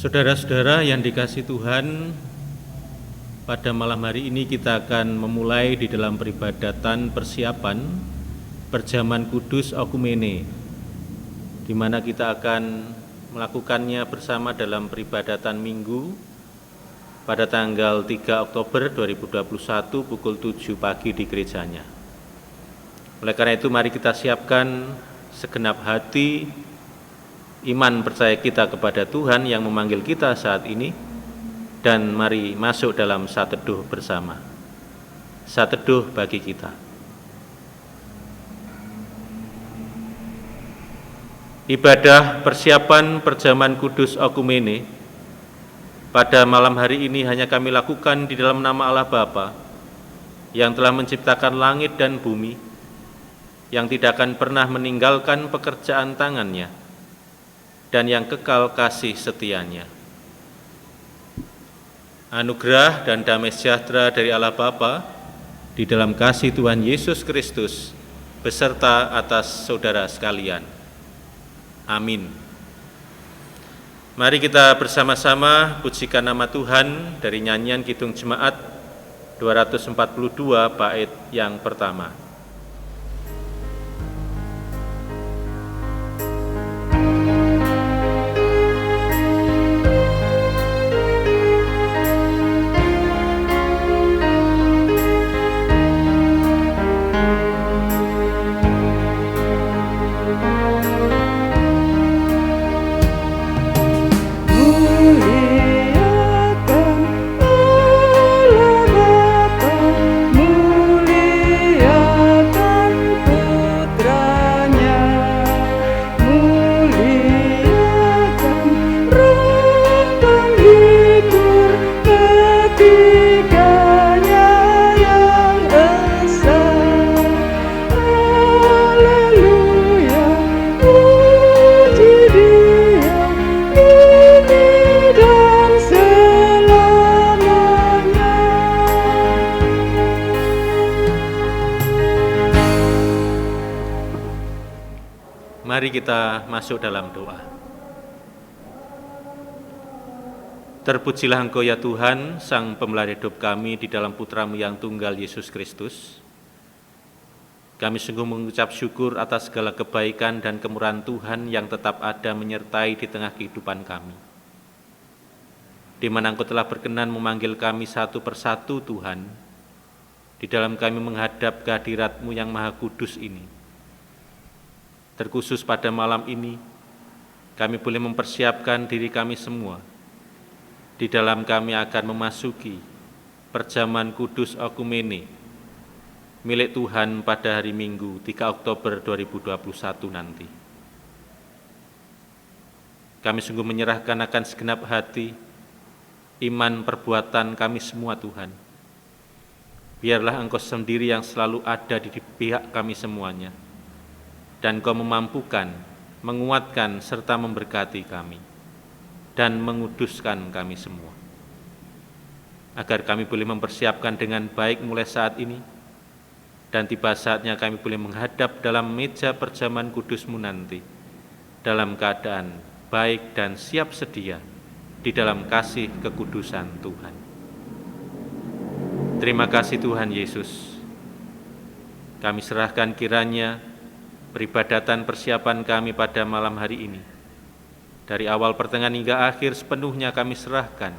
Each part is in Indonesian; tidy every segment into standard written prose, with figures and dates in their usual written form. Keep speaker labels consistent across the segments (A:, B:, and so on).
A: Saudara-saudara yang dikasihi Tuhan, pada malam hari ini kita akan memulai di dalam peribadatan persiapan Perjamuan Kudus Okumene, di mana kita akan melakukannya bersama dalam peribadatan Minggu pada tanggal 3 Oktober 2021 pukul 7 pagi di gerejanya. Oleh karena itu mari kita siapkan segenap hati iman percaya kita kepada Tuhan yang memanggil kita saat ini, dan mari masuk dalam saat teduh bersama. Saat teduh bagi kita. Ibadah persiapan Perjamuan Kudus Okumene pada malam hari ini hanya kami lakukan di dalam nama Allah Bapa yang telah menciptakan langit dan bumi, yang tidak akan pernah meninggalkan pekerjaan tangannya, dan yang kekal kasih setianya. Anugerah dan damai sejahtera dari Allah Bapa di dalam kasih Tuhan Yesus Kristus beserta atas saudara sekalian. Amin. Mari kita bersama-sama pujikan nama Tuhan dari nyanyian Kidung Jemaat 242 bait yang pertama. Mari kita masuk dalam doa. Terpujilah Engkau ya Tuhan, Sang Pemelihara hidup kami di dalam Putra-Mu yang tunggal Yesus Kristus. Kami sungguh mengucap syukur atas segala kebaikan dan kemurahan Tuhan yang tetap ada menyertai di tengah kehidupan kami. Di mana Engkau telah berkenan memanggil kami satu persatu Tuhan, di dalam kami menghadap kehadirat-Mu yang Maha Kudus ini. Terkhusus pada malam ini, kami boleh mempersiapkan diri kami semua. Di dalam kami akan memasuki Perjamuan Kudus Okumene, milik Tuhan pada hari Minggu 3 Oktober 2021 nanti. Kami sungguh menyerahkan akan segenap hati, iman perbuatan kami semua Tuhan. Biarlah Engkau sendiri yang selalu ada di pihak kami semuanya, dan Kau memampukan, menguatkan, serta memberkati kami, dan menguduskan kami semua. Agar kami boleh mempersiapkan dengan baik mulai saat ini, dan tiba saatnya kami boleh menghadap dalam meja perjamuan kudus-Mu nanti, dalam keadaan baik dan siap sedia, di dalam kasih kekudusan Tuhan. Terima kasih Tuhan Yesus. Kami serahkan kiranya peribadatan persiapan kami pada malam hari ini, dari awal pertengahan hingga akhir sepenuhnya kami serahkan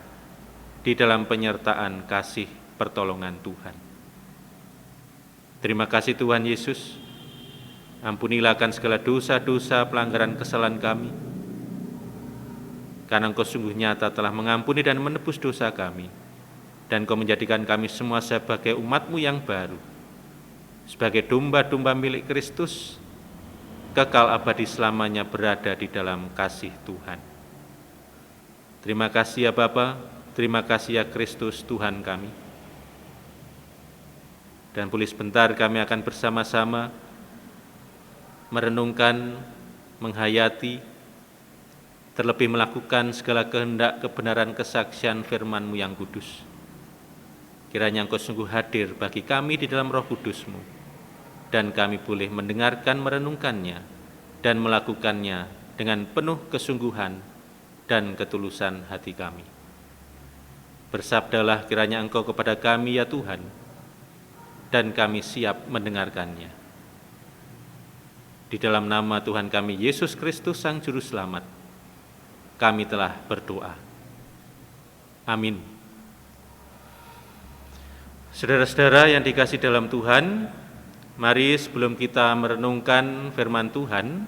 A: di dalam penyertaan kasih pertolongan Tuhan. Terima kasih Tuhan Yesus, ampunilah akan segala dosa-dosa pelanggaran kesalahan kami, karena Engkau sungguh nyata telah mengampuni dan menebus dosa kami, dan Engkau menjadikan kami semua sebagai umat-Mu yang baru, sebagai domba-domba milik Kristus, kekal abadi selamanya berada di dalam kasih Tuhan. Terima kasih ya Bapa, terima kasih ya Kristus Tuhan kami. Dan boleh sebentar kami akan bersama-sama merenungkan, menghayati, terlebih melakukan segala kehendak kebenaran kesaksian firman-Mu yang kudus. Kiranya Engkau sungguh hadir bagi kami di dalam Roh Kudus-Mu, dan kami boleh mendengarkan, merenungkannya, dan melakukannya dengan penuh kesungguhan dan ketulusan hati kami. Bersabdalah kiranya Engkau kepada kami ya Tuhan, dan kami siap mendengarkannya. Di dalam nama Tuhan kami Yesus Kristus Sang Juru Selamat, kami telah berdoa. Amin. Saudara-saudara yang dikasihi dalam Tuhan, mari sebelum kita merenungkan firman Tuhan,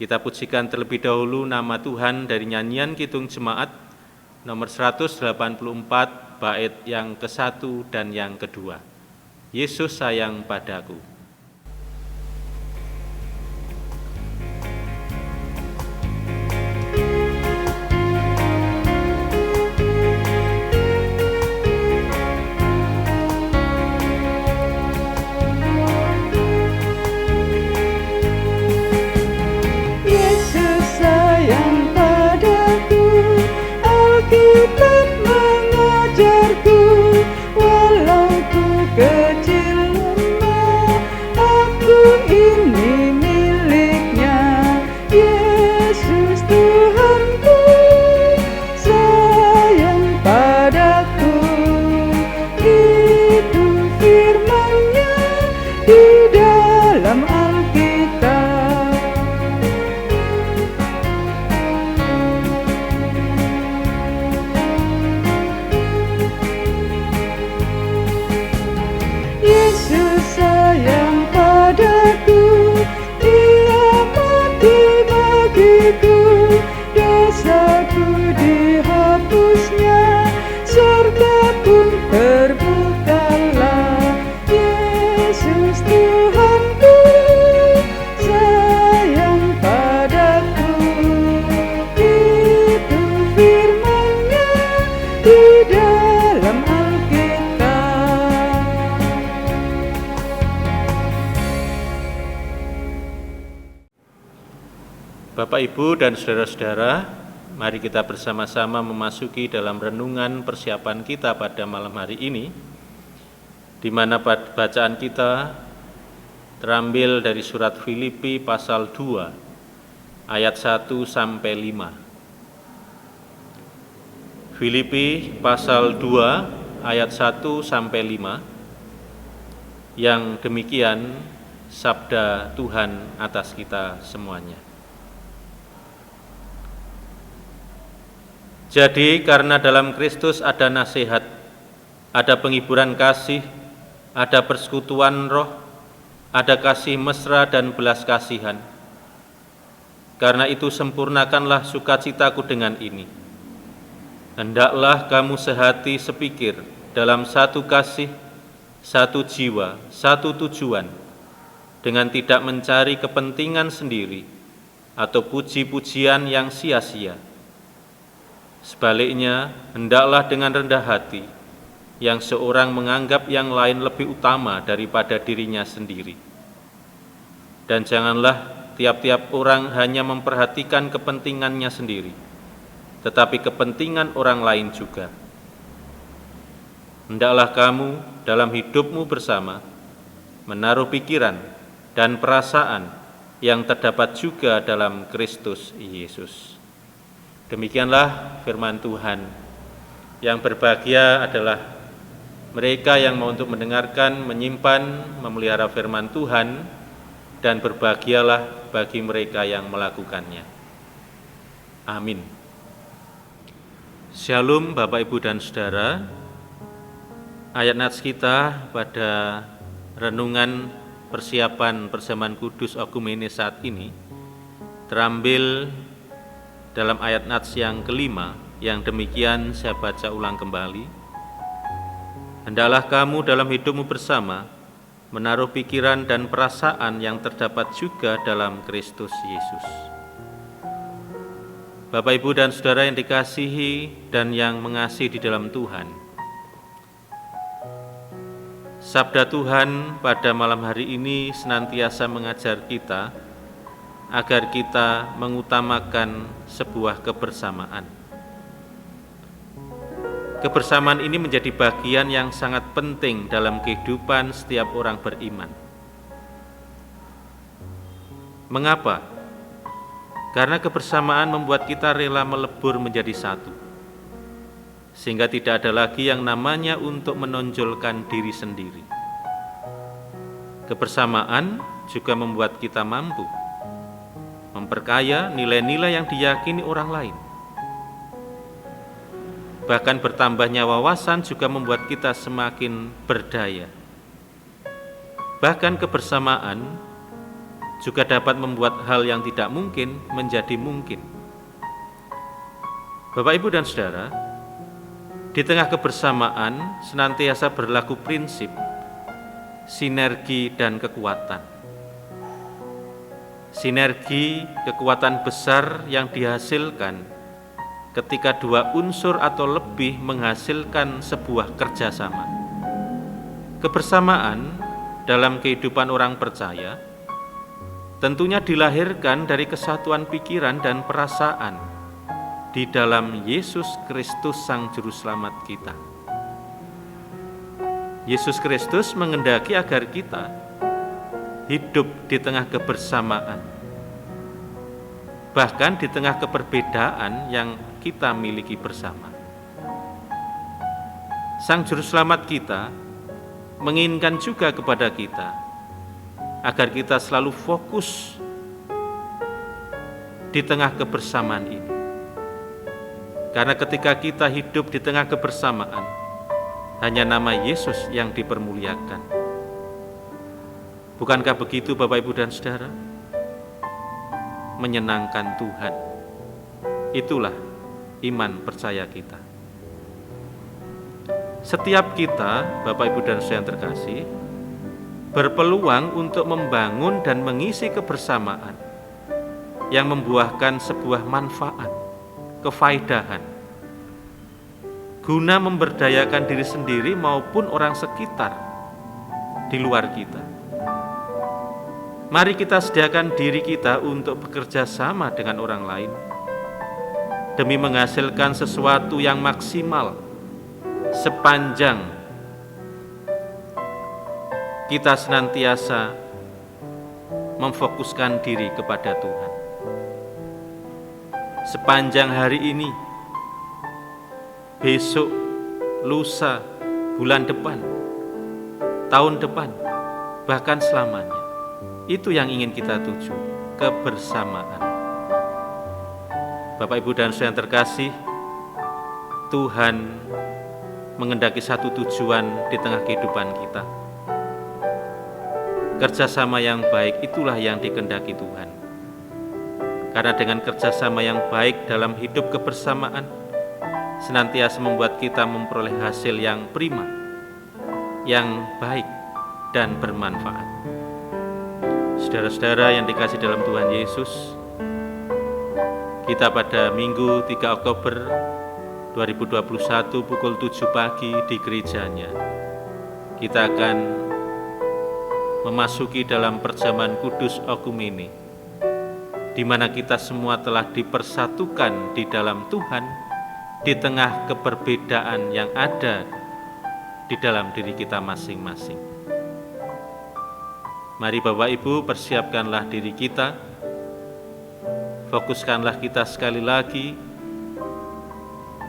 A: kita pujikan terlebih dahulu nama Tuhan dari nyanyian Kidung Jemaat nomor 184 bait yang ke-1 dan yang kedua. Yesus sayang padaku. Bapak, Ibu, dan saudara-saudara, mari kita bersama-sama memasuki dalam renungan persiapan kita pada malam hari ini, di mana bacaan kita terambil dari surat Filipi pasal 2, ayat 1 sampai 5. Filipi pasal 2, ayat 1 sampai 5, yang demikian sabda Tuhan atas kita semuanya. Jadi karena dalam Kristus ada nasihat, ada penghiburan kasih, ada persekutuan roh, ada kasih mesra dan belas kasihan. Karena itu sempurnakanlah sukacitaku dengan ini. Hendaklah kamu sehati sepikir dalam satu kasih, satu jiwa, satu tujuan, dengan tidak mencari kepentingan sendiri atau puji-pujian yang sia-sia. Sebaliknya, hendaklah dengan rendah hati, yang seorang menganggap yang lain lebih utama daripada dirinya sendiri. Dan janganlah tiap-tiap orang hanya memperhatikan kepentingannya sendiri, tetapi kepentingan orang lain juga. Hendaklah kamu dalam hidupmu bersama menaruh pikiran dan perasaan yang terdapat juga dalam Kristus Yesus. Demikianlah firman Tuhan. Yang berbahagia adalah mereka yang mau untuk mendengarkan, menyimpan, memelihara firman Tuhan, dan berbahagialah bagi mereka yang melakukannya. Amin. Shalom Bapak, Ibu, dan Saudara. Ayat nats kita pada renungan persiapan perjamuan kudus Okumene saat ini terambil dalam ayat nats yang kelima, yang demikian saya baca ulang kembali. Hendaklah kamu dalam hidupmu bersama menaruh pikiran dan perasaan yang terdapat juga dalam Kristus Yesus. Bapak, Ibu, dan Saudara yang dikasihi dan yang mengasihi di dalam Tuhan, sabda Tuhan pada malam hari ini senantiasa mengajar kita agar kita mengutamakan sebuah kebersamaan. Kebersamaan ini menjadi bagian yang sangat penting dalam kehidupan setiap orang beriman. Mengapa? Karena kebersamaan membuat kita rela melebur menjadi satu, sehingga tidak ada lagi yang namanya untuk menonjolkan diri sendiri. Kebersamaan juga membuat kita mampu memperkaya nilai-nilai yang diyakini orang lain. Bahkan bertambahnya wawasan juga membuat kita semakin berdaya. Bahkan kebersamaan juga dapat membuat hal yang tidak mungkin menjadi mungkin. Bapak, Ibu, dan Saudara, di tengah kebersamaan senantiasa berlaku prinsip sinergi dan kekuatan. Sinergi, kekuatan besar yang dihasilkan ketika dua unsur atau lebih menghasilkan sebuah kerjasama. Kebersamaan dalam kehidupan orang percaya tentunya dilahirkan dari kesatuan pikiran dan perasaan di dalam Yesus Kristus Sang Juru Selamat kita. Yesus Kristus mengendaki agar kita hidup di tengah kebersamaan, bahkan di tengah keperbedaan yang kita miliki bersama. Sang Juru Selamat kita menginginkan juga kepada kita agar kita selalu fokus di tengah kebersamaan ini. Karena ketika kita hidup di tengah kebersamaan, hanya nama Yesus yang dipermuliakan. Bukankah begitu, Bapak, Ibu, dan Saudara? Menyenangkan Tuhan, itulah iman percaya kita. Setiap kita, Bapak, Ibu, dan Saudara yang terkasih, berpeluang untuk membangun dan mengisi kebersamaan yang membuahkan sebuah manfaat, kefaidahan, guna memberdayakan diri sendiri maupun orang sekitar di luar kita. Mari kita sediakan diri kita untuk bekerja sama dengan orang lain demi menghasilkan sesuatu yang maksimal sepanjang kita senantiasa memfokuskan diri kepada Tuhan. Sepanjang hari ini, besok, lusa, bulan depan, tahun depan, bahkan selamanya. Itu yang ingin kita tuju, kebersamaan. Bapak, Ibu, dan Saudara yang terkasih, Tuhan mengendaki satu tujuan di tengah kehidupan kita. Kerjasama yang baik itulah yang dikehendaki Tuhan. Karena dengan kerjasama yang baik dalam hidup kebersamaan, senantiasa membuat kita memperoleh hasil yang prima, yang baik dan bermanfaat. Saudara-saudara yang dikasihi dalam Tuhan Yesus, kita pada Minggu 3 Oktober 2021 pukul 7 pagi di gerejanya, kita akan memasuki dalam perjamuan kudus okumene, di mana kita semua telah dipersatukan di dalam Tuhan di tengah keberbedaan yang ada di dalam diri kita masing-masing. Mari Bapak, Ibu, persiapkanlah diri kita, fokuskanlah kita sekali lagi.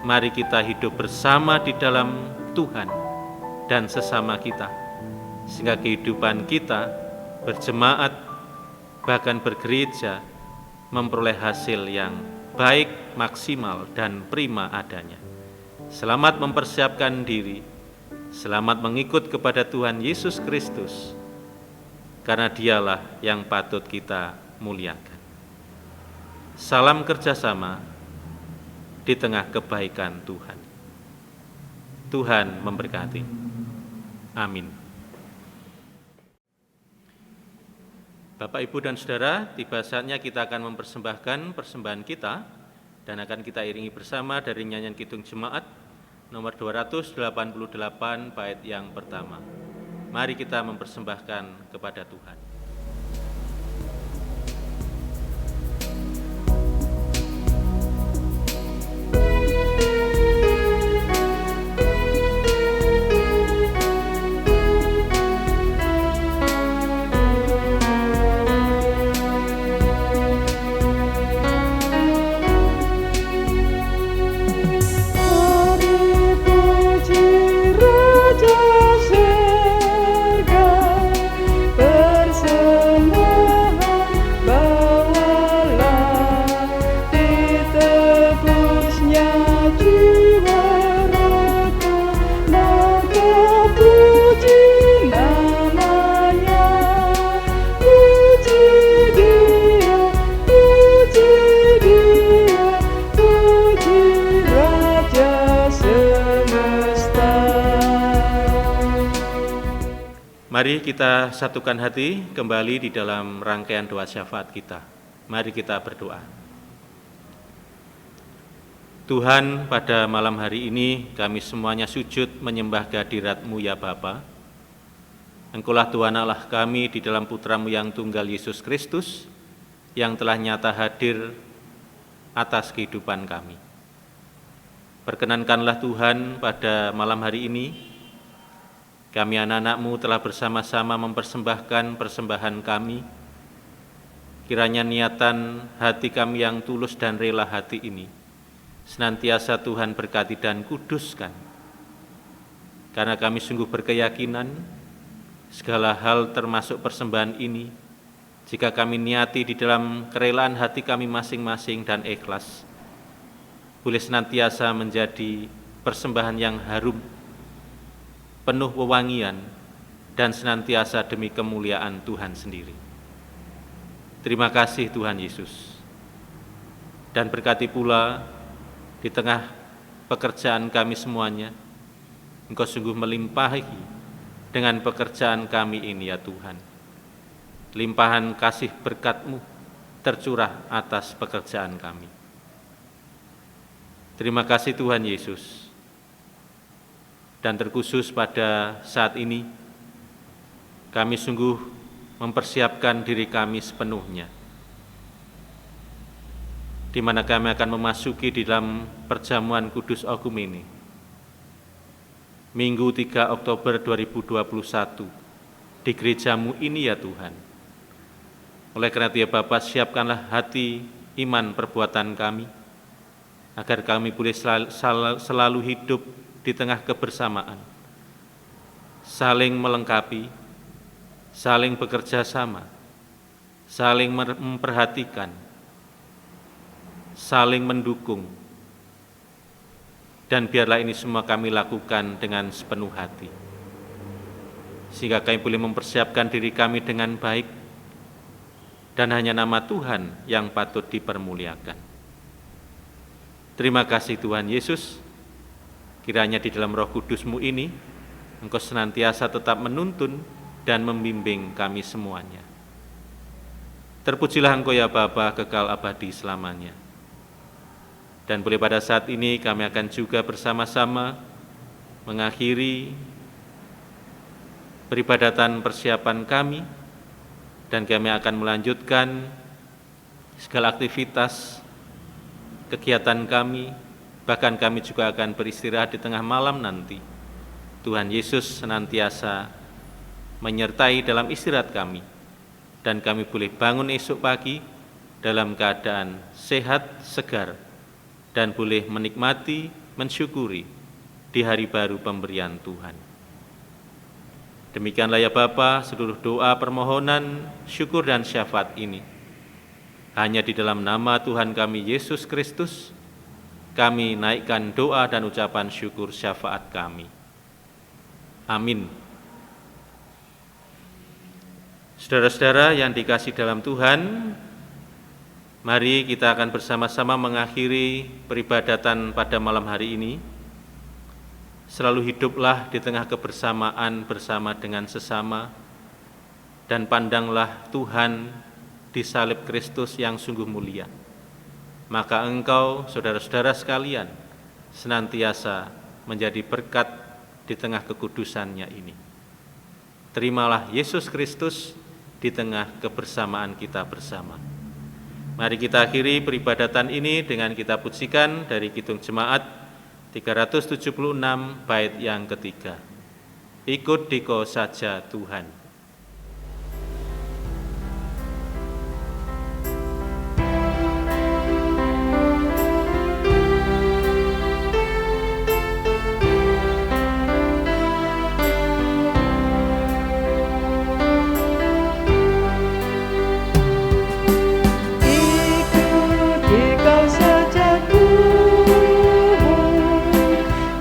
A: Mari kita hidup bersama di dalam Tuhan dan sesama kita, sehingga kehidupan kita berjemaat, bahkan bergereja, memperoleh hasil yang baik, maksimal, dan prima adanya. Selamat mempersiapkan diri, selamat mengikut kepada Tuhan Yesus Kristus, karena Dialah yang patut kita muliakan. Salam kerjasama di tengah kebaikan Tuhan. Tuhan memberkati. Amin. Bapak, Ibu, dan Saudara, tiba saatnya kita akan mempersembahkan persembahan kita dan akan kita iringi bersama dari nyanyian Kidung Jemaat nomor 288 bait yang pertama. Mari kita mempersembahkan kepada Tuhan. Mari kita satukan hati kembali di dalam rangkaian doa syafaat kita. Mari kita berdoa. Tuhan, pada malam hari ini kami semuanya sujud menyembah kehadirat-Mu ya Bapa. Engkaulah Tuhan Allah kami di dalam Putra-Mu yang tunggal Yesus Kristus, yang telah nyata hadir atas kehidupan kami. Perkenankanlah Tuhan pada malam hari ini, kami anak-anak-Mu telah bersama-sama mempersembahkan persembahan kami. Kiranya niatan hati kami yang tulus dan rela hati ini senantiasa Tuhan berkati dan kuduskan. Karena kami sungguh berkeyakinan segala hal termasuk persembahan ini, jika kami niati di dalam kerelaan hati kami masing-masing dan ikhlas, boleh senantiasa menjadi persembahan yang harum, penuh wewangian, dan senantiasa demi kemuliaan Tuhan sendiri. Terima kasih Tuhan Yesus. Dan berkati pula di tengah pekerjaan kami semuanya, Engkau sungguh melimpahi dengan pekerjaan kami ini ya Tuhan. Limpahan kasih berkat-Mu tercurah atas pekerjaan kami. Terima kasih Tuhan Yesus. Dan terkhusus pada saat ini, kami sungguh mempersiapkan diri kami sepenuhnya, di mana kami akan memasuki di dalam perjamuan Kudus Okumene, Minggu 3 Oktober 2021, di gereja-Mu ini ya Tuhan. Oleh karena itu ya Bapa, siapkanlah hati, iman, perbuatan kami, agar kami boleh selalu hidup di tengah kebersamaan, saling melengkapi, saling bekerja sama, saling memperhatikan, saling mendukung, dan biarlah ini semua kami lakukan dengan sepenuh hati, sehingga kami boleh mempersiapkan diri kami dengan baik, dan hanya nama Tuhan yang patut dipermuliakan. Terima kasih Tuhan Yesus. Kiranya di dalam Roh Kudus-Mu ini, Engkau senantiasa tetap menuntun dan membimbing kami semuanya. Terpujilah Engkau ya Bapa, kekal abadi selamanya. Dan boleh pada saat ini kami akan juga bersama-sama mengakhiri peribadatan persiapan kami, dan kami akan melanjutkan segala aktivitas kegiatan kami. Bahkan kami juga akan beristirahat di tengah malam nanti. Tuhan Yesus senantiasa menyertai dalam istirahat kami, dan kami boleh bangun esok pagi dalam keadaan sehat, segar, dan boleh menikmati, mensyukuri di hari baru pemberian Tuhan. Demikianlah ya Bapa, seluruh doa, permohonan, syukur dan syafaat ini hanya di dalam nama Tuhan kami Yesus Kristus kami naikkan doa dan ucapan syukur syafaat kami. Amin. Saudara-saudara yang dikasihi dalam Tuhan, mari kita akan bersama-sama mengakhiri peribadatan pada malam hari ini. Selalu hiduplah di tengah kebersamaan bersama dengan sesama, dan pandanglah Tuhan di salib Kristus yang sungguh mulia. Maka engkau, saudara-saudara sekalian, senantiasa menjadi berkat di tengah kekudusannya ini. Terimalah Yesus Kristus di tengah kebersamaan kita bersama. Mari kita akhiri peribadatan ini dengan kita pujikan dari Kidung Jemaat 376 bait yang ketiga. Ikut diko saja Tuhan.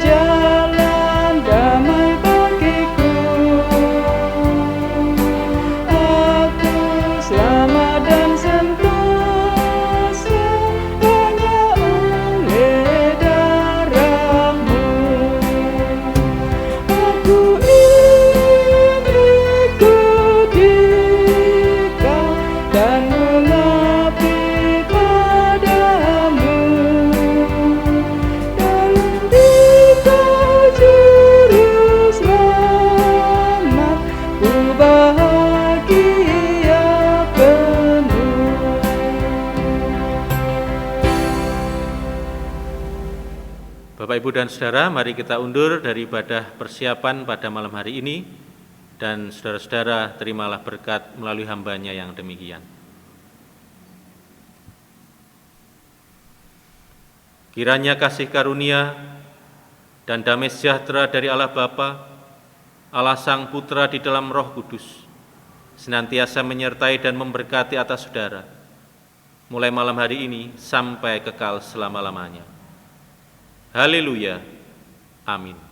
B: Jalan damai bagiku.
A: Bapak, Ibu, dan Saudara, mari kita undur dari ibadah persiapan pada malam hari ini, dan saudara-saudara terimalah berkat melalui hambanya yang demikian. Kiranya kasih karunia dan damai sejahtera dari Allah Bapa, Allah Sang Putra di dalam Roh Kudus, senantiasa menyertai dan memberkati atas saudara, mulai malam hari ini sampai kekal selama-lamanya. Haleluya. Amin.